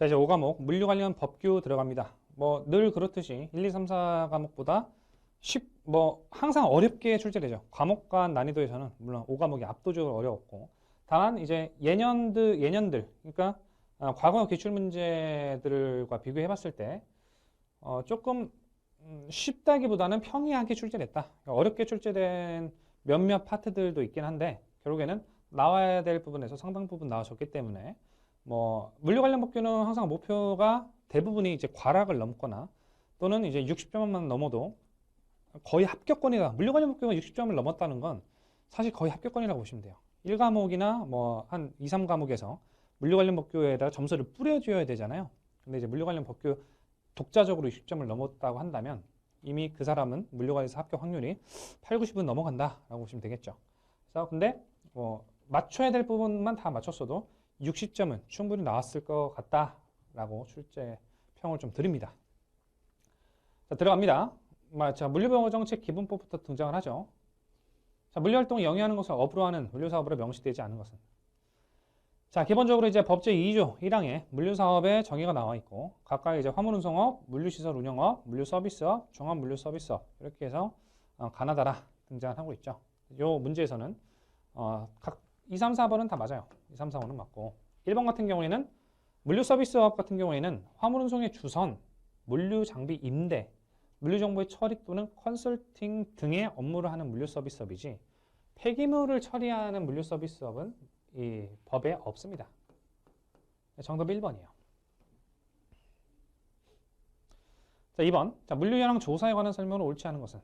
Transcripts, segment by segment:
자, 이제 5과목 물류 관련 법규 들어갑니다. 뭐 늘 그렇듯이 1, 2, 3, 4과목보다 항상 어렵게 출제되죠. 과목 간 난이도에서는 물론 5과목이 압도적으로 어려웠고, 다만 이제 예년들 그러니까 과거 기출 문제들과 비교해 봤을 때 조금 쉽다기보다는 평이하게 출제됐다. 그러니까 어렵게 출제된 몇몇 파트들도 있긴 한데 결국에는 나와야 될 부분에서 상당 부분 나와줬기 때문에 뭐 물류 관련 법규는 항상 목표가 대부분이 이제 과락을 넘거나 또는 이제 60점만 넘어도 거의 합격권이다. 물류 관련 법규가 60점을 넘었다는 건 사실 거의 합격권이라고 보시면 돼요. 1과목이나 뭐 한 2, 3과목에서 물류 관련 법규에다가 점수를 뿌려줘야 되잖아요. 근데 이제 물류 관련 법규 독자적으로 60점을 넘었다고 한다면 이미 그 사람은 물류관에서 합격 확률이 8, 90은 넘어간다라고 보시면 되겠죠. 그래서 근데 뭐 맞춰야 될 부분만 다 맞췄어도 60점은 충분히 나왔을 것 같다라고 출제 평을 좀 드립니다. 자, 들어갑니다. 자, 물류정책 기본법부터 등장을 하죠. 자, 물류활동을 영위하는 것을 업으로 하는 물류사업으로 명시되지 않은 것은. 자, 기본적으로 이제 법제 2조 1항에 물류사업의 정의가 나와 있고 각각 이제 화물운송업, 물류시설 운영업, 물류서비스업, 종합물류서비스업 이렇게 해서 가나다라 등장을 하고 있죠. 이 문제에서는 각 2, 3, 4번은 다 맞아요. 2, 3, 4, 5는 맞고 1번 같은 경우에는 물류서비스업 같은 경우에는 화물운송의 주선, 물류장비 임대, 물류정보의 처리 또는 컨설팅 등의 업무를 하는 물류서비스업이지 폐기물을 처리하는 물류서비스업은 이 법에 없습니다. 정답 1번이에요. 자, 2번. 자, 물류 현황 조사에 관한 설명을 옳지 않은 것은?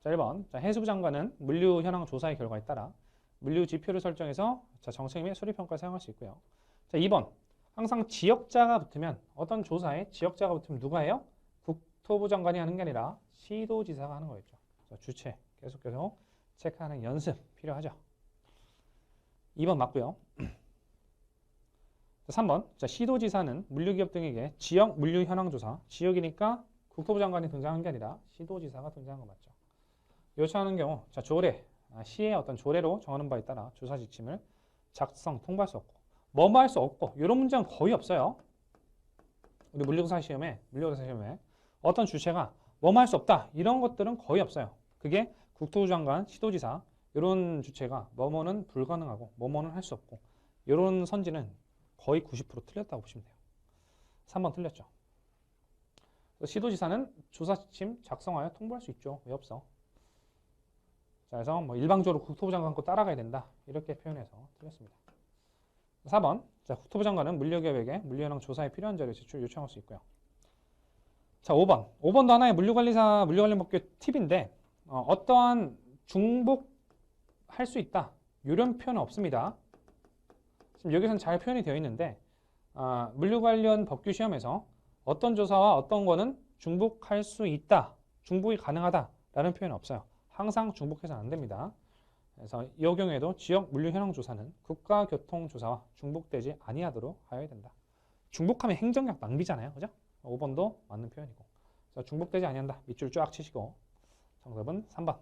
자, 1번. 자, 해수부 장관은 물류 현황 조사의 결과에 따라 물류 지표를 설정해서 자, 정책 및 수리 평가에 사용할 수 있고요. 자, 2번. 항상 지역자가 붙으면 어떤 조사에 지역자가 붙으면 누가 해요? 국토부 장관이 하는 게 아니라 시도지사가 하는 거겠죠. 자, 주체 계속해서 체크하는 연습 필요하죠. 2번 맞고요. 자, 3번. 자, 시도지사는 물류기업 등에게 지역 물류 현황 조사, 지역이니까 국토부 장관이 등장한 게 아니라 시도지사가 등장한 거 맞죠. 요청하는 경우, 자, 조례, 시의 어떤 조례로 정하는 바에 따라 조사 지침을 작성, 통보할 수 없고, 뭐뭐 할 수 없고, 이런 문제는 거의 없어요. 우리 물류사 시험에 어떤 주체가 뭐뭐 할 수 없다, 이런 것들은 거의 없어요. 그게 국토부 장관, 시도지사, 이런 주체가 뭐뭐는 불가능하고, 뭐뭐는 할 수 없고, 이런 선지는 거의 90% 틀렸다고 보시면 돼요. 3번 틀렸죠. 시도지사는 조사 지침 작성하여 통보할 수 있죠. 왜 없어? 자, 그래서 뭐 일방적으로 국토부 장관 거 따라가야 된다. 이렇게 표현해서 틀렸습니다. 4번. 자, 국토부 장관은 물류기업에게 물류현황 조사에 필요한 자료 제출 요청할 수 있고요. 자, 5번. 5번도 하나의 물류관리사 물류관련 법규 팁인데 어떠한 중복할 수 있다. 이런 표현은 없습니다. 지금 여기서는 잘 표현이 되어 있는데 물류 관련 법규 시험에서 어떤 조사와 어떤 거는 중복할 수 있다, 중복이 가능하다라는 표현은 없어요. 항상 중복해서는 안 됩니다. 그래서 이 경우에도 지역 물류 현황 조사는 국가교통조사와 중복되지 아니하도록 하여야 된다. 중복하면 행정력 낭비잖아요, 그죠? 5번도 맞는 표현이고. 그래서 중복되지 아니한다. 밑줄 쫙 치시고 정답은 3번.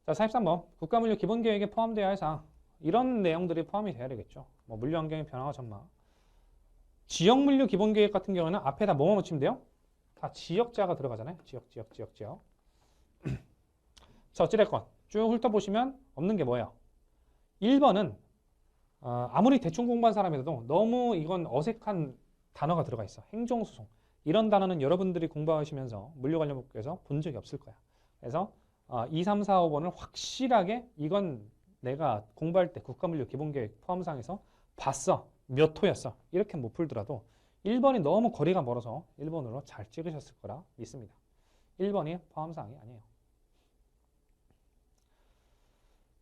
자, 43번. 국가물류 기본계획에 포함되어야 할 사항. 이런 내용들이 포함이 돼야 되겠죠. 뭐 물류 환경의 변화와 전망. 지역 물류 기본 계획 같은 경우는 앞에다 뭐뭐 붙이면 돼요? 다 지역자가 들어가잖아요. 지역. 자, 어찌됐건 쭉 훑어보시면 없는 게 뭐예요? 1번은 아무리 대충 공부한 사람이라도 너무 이건 어색한 단어가 들어가 있어. 행정소송. 이런 단어는 여러분들이 공부하시면서 물류 관련 법규에서 본 적이 없을 거야. 그래서 2, 3, 4, 5번을 확실하게 이건 내가 공부할 때 국가물류 기본계획 포함사항에서 봤어. 몇 호였어. 이렇게 못 풀더라도 1번이 너무 거리가 멀어서 1번으로 잘 찍으셨을 거라 믿습니다. 1번이 포함사항이 아니에요.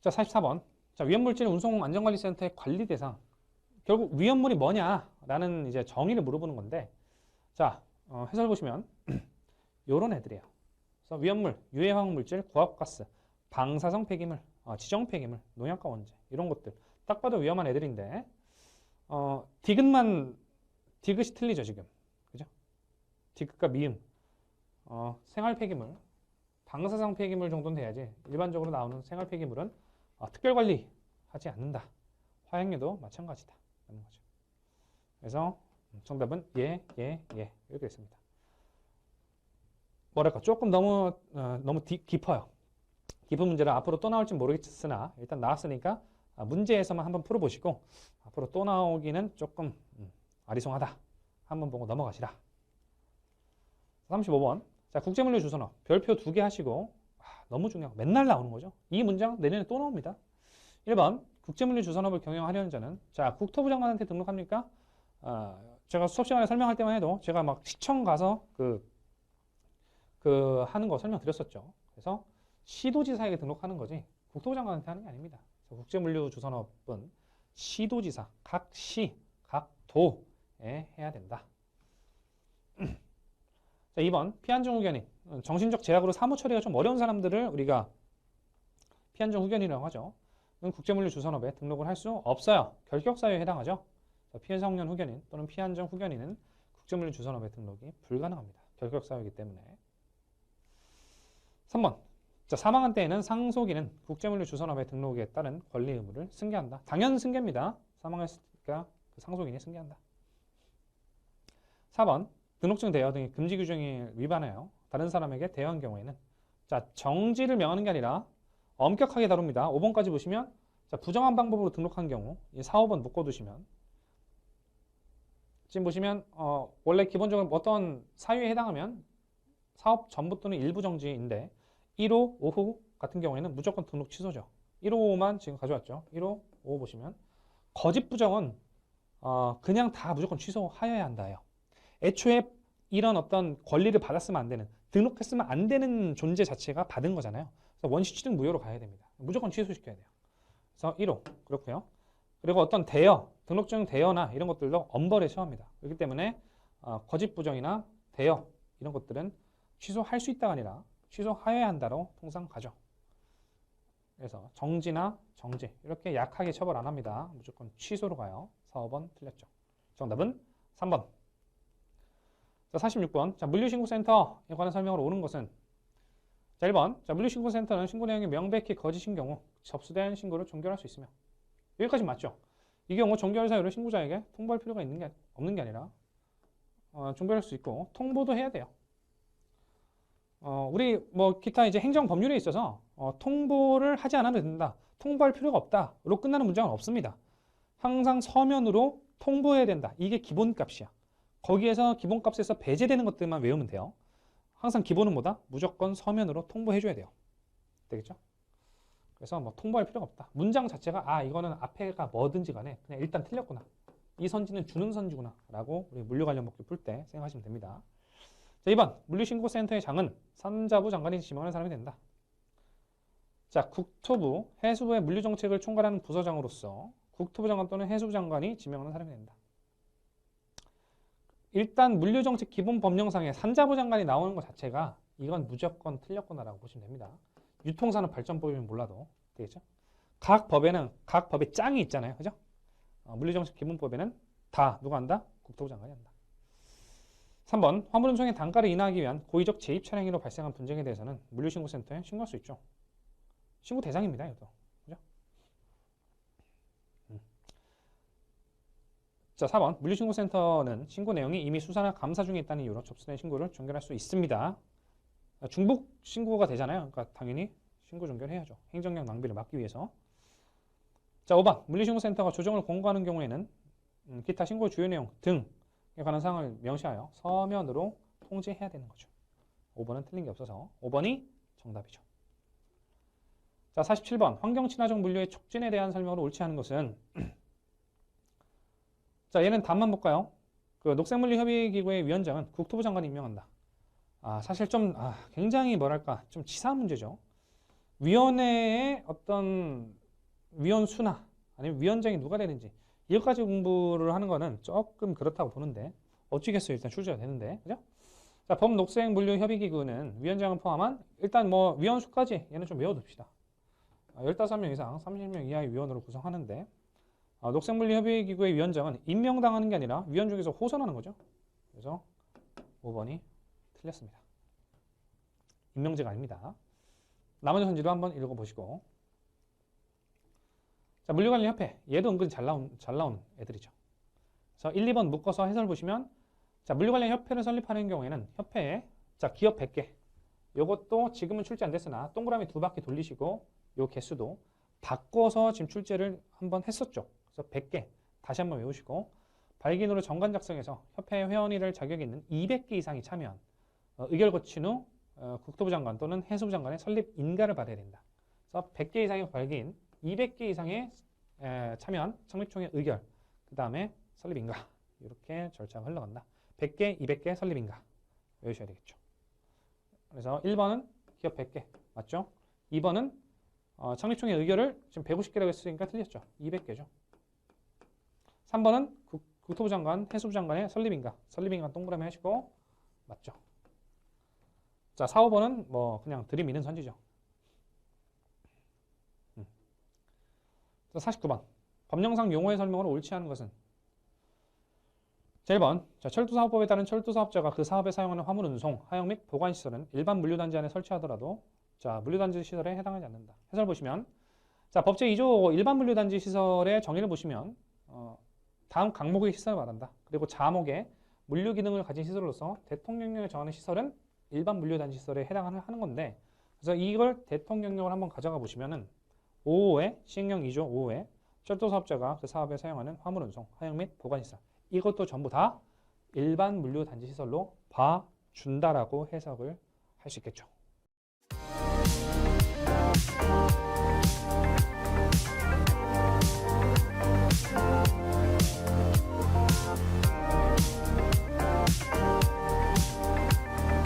자, 44번. 자, 위험물질 운송안전관리센터의 관리 대상. 결국 위험물이 뭐냐라는 이제 정의를 물어보는 건데, 자, 해설 보시면 요런 애들이에요. 그래서 위험물, 유해화학물질, 구압가스, 방사성 폐기물, 지정 폐기물, 농약과 원재 이런 것들 딱 봐도 위험한 애들인데 디귿이 틀리죠 지금, 그죠? 디귿과 미음, 생활 폐기물, 방사성 폐기물 정도는 돼야지 일반적으로 나오는 생활 폐기물은 특별 관리하지 않는다. 화학류도 마찬가지다. 라는 거죠. 그래서 정답은 예, 예, 예 이렇게 됐습니다. 뭐랄까 조금 너무 깊어요. 깊은 문제를 앞으로 또 나올지 모르겠으나 일단 나왔으니까 문제에서만 한번 풀어보시고 앞으로 또 나오기는 조금 아리송하다. 한번 보고 넘어가시라. 35번. 자, 국제물류 주선업 별표 2개 하시고 너무 중요하고 맨날 나오는 거죠. 이 문장 내년에 또 나옵니다. 1번 국제물류 주선업을 경영하려는 자는 자 국토부 장관한테 등록합니까? 제가 수업 시간에 설명할 때만 해도 제가 막 시청 가서 하는 거 설명드렸었죠. 그래서 시도지사에게 등록하는 거지 국토부 장관한테 하는 게 아닙니다. 국제물류 주선업은 시도지사, 각 시, 각 도에 해야 된다. 자, 2번 피한정 후견인 정신적 제약으로 사무 처리가 좀 어려운 사람들을 우리가 피한정 후견인이라고 하죠. 국제물류 주선업에 등록을 할 수 없어요. 결격사유에 해당하죠. 피해성년 후견인 또는 피한정 후견인은 국제물류 주선업에 등록이 불가능합니다. 결격사유이기 때문에. 3번 자, 사망한 때에는 상속인은 국제물류 주선업에 등록에 따른 권리 의무를 승계한다. 당연 승계입니다. 사망했으니까 그 상속인이 승계한다. 4번 등록증 대여 등의 금지 규정이 위반하여 다른 사람에게 대여한 경우에는 자 정지를 명하는 게 아니라 엄격하게 다룹니다. 5번까지 보시면 자, 부정한 방법으로 등록한 경우 4, 5번 묶어두시면 지금 보시면 원래 기본적으로 어떤 사유에 해당하면 사업 전부 또는 일부 정지인데 1호, 5호 같은 경우에는 무조건 등록 취소죠. 1호, 5호만 지금 가져왔죠. 1호, 5호 보시면 거짓 부정은 그냥 다 무조건 취소하여야 한다요. 애초에 이런 어떤 권리를 받았으면 안 되는 등록했으면 안 되는 존재 자체가 받은 거잖아요. 그래서 원시 취득 무효로 가야 됩니다. 무조건 취소시켜야 돼요. 그래서 1호 그렇고요. 그리고 어떤 대여, 등록증 대여나 이런 것들도 엄벌에 처합니다. 그렇기 때문에 거짓 부정이나 대여 이런 것들은 취소할 수 있다가 아니라 취소하여야 한다로 통상 가죠. 그래서 정지나 정지 이렇게 약하게 처벌 안 합니다. 무조건 취소로 가요. 4, 5번 틀렸죠. 정답은 3번. 자, 46번. 자, 물류신고센터에 관한 설명으로 오는 것은 자, 1번. 자, 물류신고센터는 신고 내용이 명백히 거짓인 경우 접수된 신고를 종결할 수 있으며 여기까지 맞죠? 이 경우 종결 사유를 신고자에게 통보할 필요가 없는 게 아니라 종결할 수 있고 통보도 해야 돼요. 우리 뭐 기타 이제 행정 법률에 있어서 통보를 하지 않아도 된다. 통보할 필요가 없다로 끝나는 문장은 없습니다. 항상 서면으로 통보해야 된다. 이게 기본값이야. 거기에서 기본값에서 배제되는 것들만 외우면 돼요. 항상 기본은 뭐다? 무조건 서면으로 통보해줘야 돼요. 되겠죠? 그래서 뭐 통보할 필요가 없다. 문장 자체가 이거는 앞에가 뭐든지 간에 그냥 일단 틀렸구나. 이 선지는 주는 선지구나 라고 우리 물류 관련 법규 풀 때 생각하시면 됩니다. 자, 2번 물류신고센터의 장은 산자부 장관이 지명하는 사람이 된다. 자, 국토부, 해수부의 물류정책을 총괄하는 부서장으로서 국토부 장관 또는 해수부 장관이 지명하는 사람이 된다. 일단 물류정책 기본법령상에 산자부 장관이 나오는 것 자체가 이건 무조건 틀렸구나라고 보시면 됩니다. 유통산업발전법이면 몰라도 되겠죠? 각 법에는 각 법의 짱이 있잖아요. 그죠? 물류정책 기본법에는 다 누가 한다? 국토부 장관이 한다. 3번 화물 운송의 단가를 인하하기 위한 고의적 재입 차량 행위로 발생한 분쟁에 대해서는 물류신고센터에 신고할 수 있죠. 신고 대상입니다. 이것도. 그죠? 자, 4번 물류신고센터는 신고 내용이 이미 수사나 감사 중에 있다는 이유로 접수된 신고를 종결할 수 있습니다. 중복 신고가 되잖아요. 그러니까 당연히 신고 종결해야죠. 행정력 낭비를 막기 위해서. 자, 5번 물류신고센터가 조정을 권고하는 경우에는 기타 신고 주요 내용 등에 관한 사항을 명시하여 서면으로 통지해야 되는 거죠. 5번은 틀린 게 없어서 5번이 정답이죠. 자, 47번 환경친화적 물류의 촉진에 대한 설명으로 옳지 않은 것은 자, 얘는 답만 볼까요? 그 녹색물류협의기구의 위원장은 국토부 장관이 임명한다. 사실 좀 굉장히 뭐랄까 좀 치사한 문제죠. 위원회의 어떤 위원 수나 아니면 위원장이 누가 되는지 이것까지 공부를 하는 거는 조금 그렇다고 보는데 어찌겠어요. 일단 출제가 되는데 그죠? 자, 범녹색물류협의기구는 위원장을 포함한 일단 뭐 위원 수까지 얘는 좀 외워둡시다. 15명 이상 30명 이하의 위원으로 구성하는데 녹색물류협의기구의 위원장은 임명당하는 게 아니라 위원 중에서 호선하는 거죠. 그래서 5번이 틀렸습니다. 임명제가 아닙니다. 나머지 선지도 한번 읽어보시고 자, 물류관리협회 얘도 은근히 잘 나온 애들이죠. 그래서 1, 2번 묶어서 해설 보시면 자, 물류관련 협회를 설립하는 경우에는 협회에 자, 기업 100개. 요것도 지금은 출제 안 됐으나 동그라미 2바퀴 돌리시고 요 개수도 바꿔서 지금 출제를 한번 했었죠. 그래서 100개 다시 한번 외우시고 발기인으로 정관 작성해서 협회 회원이 될 자격이 있는 200개 이상이 참여한 의결 거친 후 국토부 장관 또는 해수부 장관의 설립 인가를 받아야 된다. 그래서 100개 이상의 발기인, 200개 이상의 참여한 창립총회 의결, 그 다음에 설립 인가 이렇게 절차가 흘러간다. 100개, 200개 설립 인가 외우셔야 되겠죠. 그래서 1번은 기업 100개 맞죠? 2번은 창립총회 의결을 지금 150개라고 했으니까 틀렸죠. 200개죠. 3번은 국토부 장관, 해수부 장관의 설립인가. 설립인가 동그라미 하시고 맞죠. 자, 4, 5번은 뭐 그냥 들이미는 선지죠. 49번. 법령상 용어의 설명으로 옳지 않은 것은? 자, 1번. 자, 철도사업법에 따른 철도사업자가 그 사업에 사용하는 화물 운송, 하역 및 보관시설은 일반 물류단지 안에 설치하더라도 자, 물류단지 시설에 해당하지 않는다. 해설 보시면 자, 법제 2조 일반 물류단지 시설의 정의를 보시면 다음 강목의 시설을 말한다. 그리고 자목에 물류 기능을 가진 시설로서 대통령령에 정하는 시설은 일반 물류단지 시설에 해당하는 건데 그래서 이걸 대통령령을 한번 가져가 보시면은 5호에 시행령 2조 5호에 철도사업자가 그 사업에 사용하는 화물 운송, 하역 및 보관시설 이것도 전부 다 일반 물류단지 시설로 봐준다라고 해석을 할 수 있겠죠.